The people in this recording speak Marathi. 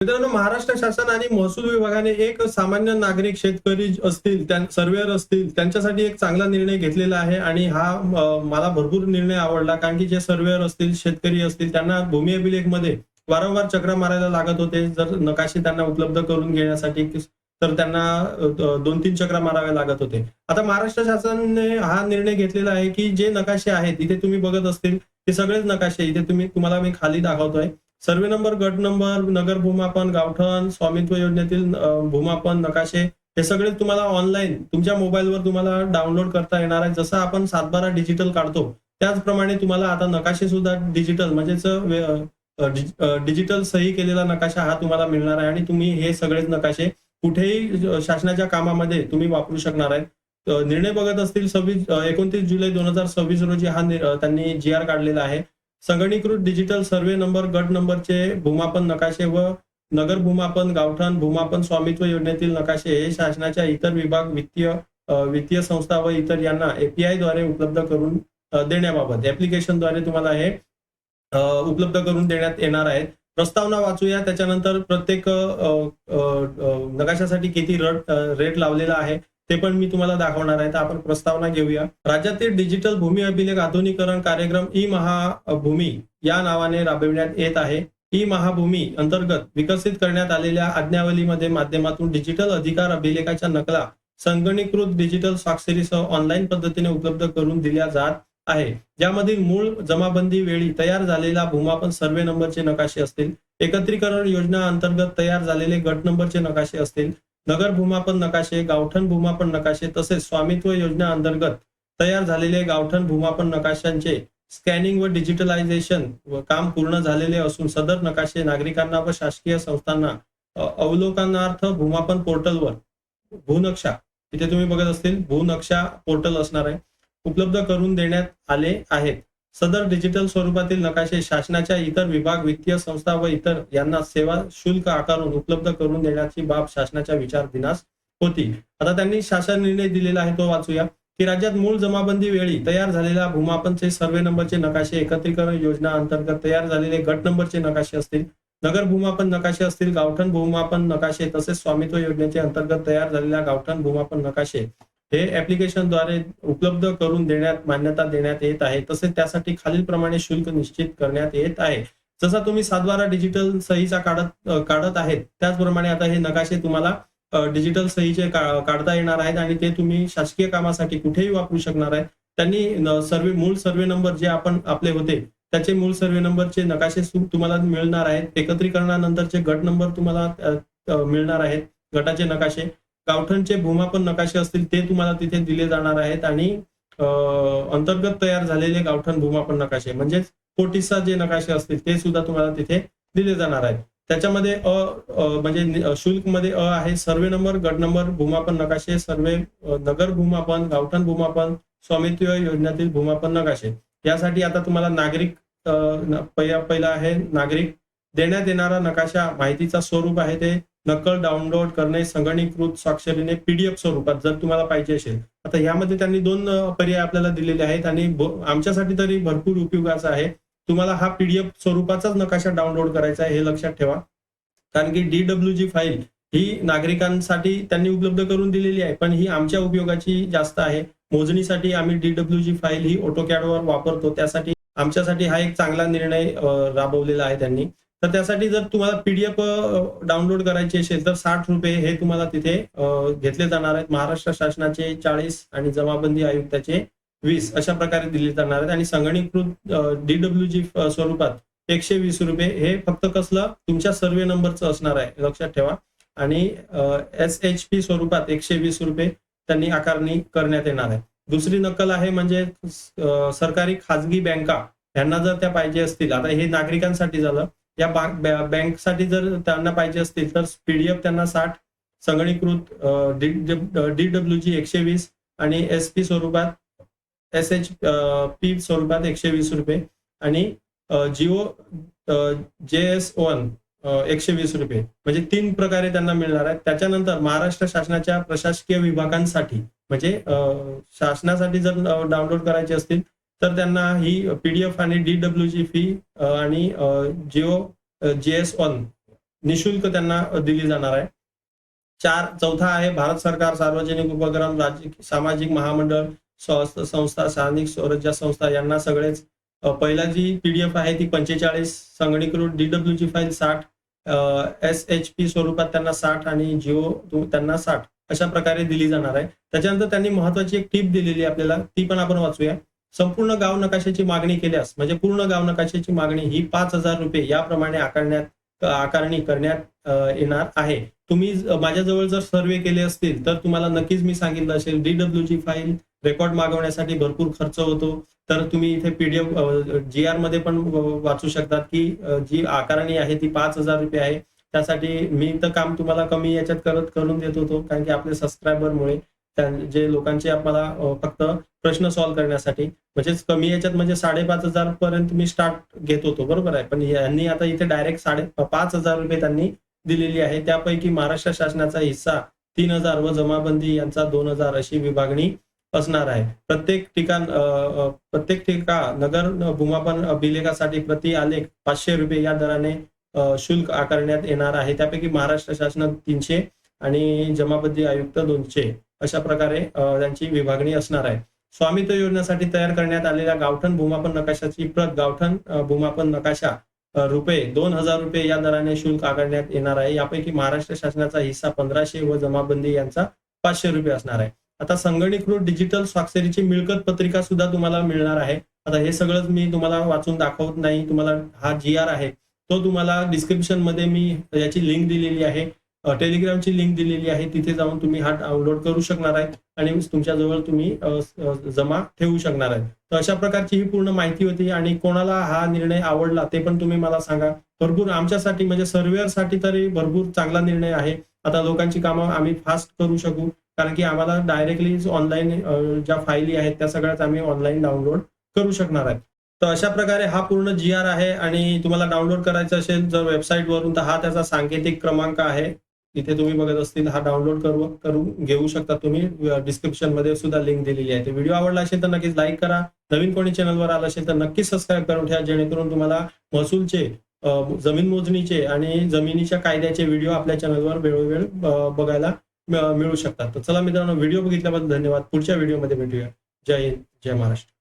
मित्रांनो, महाराष्ट्र शासन आणि महसूल विभागाने एक सामान्य नागरिक, शेतकरी असतील, सर्वेअर असतील, त्यांच्यासाठी एक चांगला निर्णय घेतलेला आहे आणि हा मला भरपूर निर्णय आवडला. कारण की जे सर्वेअर असतील, शेतकरी असतील, त्यांना भूमी अभिलेखमध्ये वारंवार चक्रा मारायला लागत होते. जर नकाशे त्यांना उपलब्ध करून घेण्यासाठी तर त्यांना 2-3 चक्रा माराव्या लागत होते. आता महाराष्ट्र शासनाने हा निर्णय घेतलेला आहे की जे नकाशे आहेत, इथे तुम्ही बघत असतील, हे सगळेच नकाशे इथे तुम्हाला मी खाली दाखवतोय. सर्वे नंबर, गट नंबर, नगर भूमापन, गावठण, स्वामित्व योजनेतील भूमापन नकाशे, हे सगळे तुम्हाला ऑनलाईन तुमच्या मोबाईलवर तुम्हाला डाउनलोड करता येणार आहे. जसं आपण 7/12 डिजिटल काढतो, त्याचप्रमाणे तुम्हाला आता नकाशे सुद्धा डिजिटल म्हणजेच डिजिटल सही केलेला नकाशा हा तुम्हाला मिळणार आहे आणि तुम्ही हे सगळेच नकाशे कुठेही शासनाच्या कामामध्ये तुम्ही वापरू शकणार आहेत. निर्णय बघत असतील 29 जुलै 2026 रोजी त्यांनी GR काढलेला आहे. संगणकीकृत डिजिटल सर्वे नंबर, गट नंबरचे भूमापन नकाशे व नगर भूमापन, गावठण भूमापन, स्वामित्व योजनेतील नकाशे हे शासनाच्या इतर विभाग, वित्तीय संस्था व इतर यांना API द्वारे उपलब्ध करून देण्याबाबत ऍप्लिकेशनद्वारे तुम्हाला हे उपलब्ध करून देण्यात येणार आहेत. प्रस्तावना वाचूया. त्याच्यानंतर प्रत्येक नकाशासाठी किती रेट लावलेला आहे ते पण मी तुम्हाला दाखवणार आहे. तर आपण प्रस्तावना घेऊया. राज्यातील डिजिटल भूमी अभिलेख आधुनिकीकरण कार्यक्रम ई-महाभूमी या नावाने राबविण्यात येत आहे. ई-महाभूमी अंतर्गत विकसित करण्यात आलेल्या आज्ञावलीमध्ये माध्यमातून डिजिटल अधिकार अभिलेखाच्या नकला संगणकीकृत डिजिटल स्वाक्षरीसह ऑनलाईन पद्धतीने उपलब्ध करून दिल्या जात आहे. ज्यामधील मूळ जमाबंदी वेळी तयार झालेला भूमापन सर्वे नंबरचे नकाशे असतील, एकत्रीकरण योजना अंतर्गत तयार झालेले गट नंबरचे नकाशे असतील, नगर भूमापन नकाशे, गावठण भूमापन नकाशे तसेच स्वामित्व योजना अंतर्गत तयार झालेले गावठण भूमापन नकाशांचे स्कॅनिंग व डिजिटलायझेशन व काम पूर्ण झालेले असून सदर नकाशे नागरिकांना व शासकीय संस्थांना अवलोकनार्थ भूमापन पोर्टलवर भूनक्षा, इथे तुम्ही बघत असतील भूनक्षा पोर्टल असणार आहे, उपलब्ध करून देण्यात आले आहेत. सदर डिजिटल स्वरूपातील नकाशे शासनाच्या इतर विभाग, वित्तीय संस्था व इतर यांना सेवा शुल्क आकारून उपलब्ध करून देण्याची बाब शासनाच्या विचारधीनास होती. आता त्यांनी शासन निर्णय दिलेला आहे तो वाचूया की राज्यात मूळ जमाबंदी वेळी तयार झालेल्या भूमापनचे सर्वे नंबरचे नकाशे, एकत्रीकरण योजना अंतर्गत तयार झालेले गट नंबरचे नकाशे असतील, नगर भूमापन नकाशे असतील, गावठण भूमापन नकाशे तसेच स्वामित्व योजनेचे अंतर्गत तयार झालेल्या गावठण भूमापन नकाशे हे ऍप्लिकेशनद्वारे उपलब्ध करून देण्यात मान्यता देण्यात येत आहे. तसेच त्यासाठी खालीलप्रमाणे शुल्क निश्चित करण्यात येत आहे. जसा तुम्ही 7/12 डिजिटल सहीचा काढत आहेत, त्याचप्रमाणे आता हे नकाशे तुम्हाला डिजिटल सहीचे काढता येणार आहेत आणि ते तुम्ही शासकीय कामासाठी कुठेही वापरू शकणार आहेत. त्यांनी मूळ सर्वे नंबर जे आपले होते त्याचे मूळ सर्वे नंबरचे नकाशे तुम्हाला मिळणार आहेत. एकत्रीकरणानंतरचे गट नंबर तुम्हाला मिळणार आहेत, गटाचे नकाशे. गावठणचे भूमापन नकाशे असतील ते तुम्हाला तिथे दिले जाणार आहेत आणि अंतर्गत तयार झालेले गावठण भूमापन नकाशे म्हणजेच कोटिसा जे नकाशे असतील ते सुद्धा तुम्हाला तिथे दिले जाणार आहेत. त्याच्यामध्ये म्हणजे शुल्क मध्ये आहे सर्वे नंबर, गट नंबर, भूमापन नकाशे, सर्वे नगर भूमापन, गावठण भूमापन, स्वामित्व योजनेतील भूमापन नकाशे. यासाठी आता तुम्हाला नागरिक पहिला आहे नागरिक. देण्यात येणारा नकाशा माहितीचा स्वरूप आहे ते नक्कल डाउनलोड करणे संगणकीकृत स्वाक्षरीने PDF स्वरूपात जर तुम्हाला पाहिजे असेल. आता यामध्ये त्यांनी 2 पर्याय आपल्याला दिलेले आहेत आणि आमच्यासाठी तरी भरपूर उपयोगाचा आहे. तुम्हाला हा PDF स्वरूपाचाच नकाशा डाउनलोड करायचा आहे हे लक्षात ठेवा. कारण की DWG फाईल ही नागरिकांसाठी त्यांनी उपलब्ध करून दिलेली आहे, पण ही आमच्या उपयोगाची जास्त आहे. मोजणीसाठी आम्ही DWG फाईल ही AutoCAD वर वापरतो, त्यासाठी आमच्यासाठी हा एक चांगला निर्णय राबवलेला आहे त्यांनी. तर त्यासाठी जर तुम्हाला PDF डाउनलोड करायची असेल तर ₹60 हे तुम्हाला तिथे घेतले जाणार आहेत. महाराष्ट्र शासनाचे 40 आणि जमाबंदी आयुक्ताचे 20 अशा प्रकारे दिले जाणार आहेत आणि संगणकीकृत DWG स्वरूपात ₹120 हे फक्त कसलं तुमच्या सर्वे नंबरचं असणार आहे, लक्षात ठेवा. आणि SHP स्वरूपात ₹120 त्यांनी आकारणी करण्यात येणार आहे. दुसरी नक्कल आहे म्हणजे सरकारी खाजगी बँका यांना जर त्या पाहिजे असतील, आता हे नागरिकांसाठी झालं. या बँकसाठी जर त्यांना पाहिजे असतील तर PDF त्यांना 60, संगणकीकृत DWG 120 आणि SP स्वरूपात SHP स्वरूपात ₹120 आणि जिओ JS1 ₹120 म्हणजे 3 प्रकारे त्यांना मिळणार आहेत. त्याच्यानंतर महाराष्ट्र शासनाच्या प्रशासकीय विभागांसाठी म्हणजे शासनासाठी जर डाउनलोड करायचे असतील तर त्यांना ही PDF आणि DWG फी आणि जिओ JS1 निशुल्क त्यांना दिली जाणार आहे. चौथा आहे भारत सरकार, सार्वजनिक उपक्रम, राज्य सामाजिक महामंडळ, संस्था, स्थानिक स्वराज्य संस्था यांना सगळेच पहिला जी पीडीएफ आहे ती 45, संगणकीकृत DWG फाईल 60, SHP स्वरूपात त्यांना 60 आणि जिओ त्यांना 60 अशा प्रकारे दिली जाणार आहे. त्याच्यानंतर त्यांनी महत्वाची एक टिप दिलेली आहे आपल्याला, ती पण आपण वाचूया. संपूर्ण गाव नकाशाची मागणी केल्यास म्हणजे पूर्ण गाव नकाशाची मागणी ही 5,000 रुपये याप्रमाणे आकारणी करण्यात येणार आहे. तुम्ही माझ्याजवळ जर सर्वे केले असतील तर तुम्हाला नक्कीच मी सांगितलं असेल DWG फाईल रेकॉर्ड मागवण्यासाठी भरपूर खर्च होतो. तर तुम्ही इथे पीडीएफ GR मध्ये पण वाचू शकतात की जी आकारणी आहे ती 5,000 रुपये आहे. त्यासाठी मी तर काम तुम्हाला कमी याच्यात करून देत होतो, कारण की आपले सबस्क्रायबरमुळे जे लोकांचे आपल्याला फक्त प्रश्न सॉल्व्ह करण्यासाठी म्हणजेच कमी याच्यात म्हणजे 5,500 पर्यंत मी स्टार्ट घेत होतो, बरोबर आहे. पण यांनी आता इथे डायरेक्ट 5,500 रुपये त्यांनी दिलेली आहे. त्यापैकी महाराष्ट्र शासनाचा हिस्सा 3,000 व जमाबंदी यांचा 2,000 अशी विभागणी असणार आहे. प्रत्येक ठिकाण नगर भूमापन अभिलेखासाठी प्रति आलेख 500 रुपये या दराने शुल्क आकारण्यात येणार आहे. त्यापैकी महाराष्ट्र शासन 300 आणि जमाबंदी आयुक्त 200 अशा प्रकारे त्यांची विभागणी असणार आहे. स्वामित्व योजनेसाठी तयार करण्यात आलेल्या गावठण भूमापन नकाशाची प्रत गावठण भूमापन नकाशा रुपये 2,000 रुपये या दराने शुल्क आकारण्यात येणार आहे. यापैकी महाराष्ट्र शासनाचा हिस्सा 1,500 व जमाबंदी यांचा 500 रुपये असणार आहे. आता संगणकीकृत डिजिटल स्वाक्षरीची मिळकत पत्रिका सुद्धा तुम्हाला मिळणार आहे. आता हे सगळंच मी तुम्हाला वाचून दाखवत नाही. तुम्हाला हा GR आहे तो तुम्हाला डिस्क्रिप्शन मध्ये मी याची लिंक दिलेली आहे, टेलिग्रामची लिंक दिलेली आहे. तिथे जाऊन तुम्ही हा डाउनलोड करू शकणार आहे आणि तुमच्याजवळ तुम्ही जमा ठेवू शकणार आहे. तर अशा प्रकारची ही पूर्ण माहिती होती आणि कोणाला हा निर्णय आवडला ते पण तुम्ही मला सांगा. भरपूर आमच्यासाठी म्हणजे सर्व्हेअरसाठी तरी भरपूर चांगला निर्णय आहे. आता लोकांची कामं आम्ही फास्ट करू शकू, कारण की आम्हाला डायरेक्टली ऑनलाईन ज्या फाईली आहेत त्या सगळ्याच आम्ही ऑनलाईन डाउनलोड करू शकणार आहे. तर अशा प्रकारे हा पूर्ण GR आहे आणि तुम्हाला डाउनलोड करायचं असेल जर वेबसाईटवरून तर हा त्याचा सांकेतिक क्रमांक आहे. तिथे तुम्ही बघत असतील हा डाउनलोड करून घेऊ शकता तुम्ही. डिस्क्रिप्शन मध्ये सुद्धा लिंक दिलेली आहे. व्हिडिओ आवडला असेल तर नक्कीच लाईक करा. नवीन कोणी चॅनलवर आला असेल तर नक्कीच सबस्क्राईब करून ठेवा, जेणेकरून तुम्हाला महसूलचे, जमीन मोजणीचे आणि जमिनीच्या कायद्याचे व्हिडिओ आपल्या चॅनलवर वेळोवेळ बघायला मिळू शकतात. तर चला मित्रांनो, व्हिडिओ बघितल्याबद्दल धन्यवाद. पुढच्या व्हिडिओमध्ये भेटूया. जय हिंद, जय महाराष्ट्र.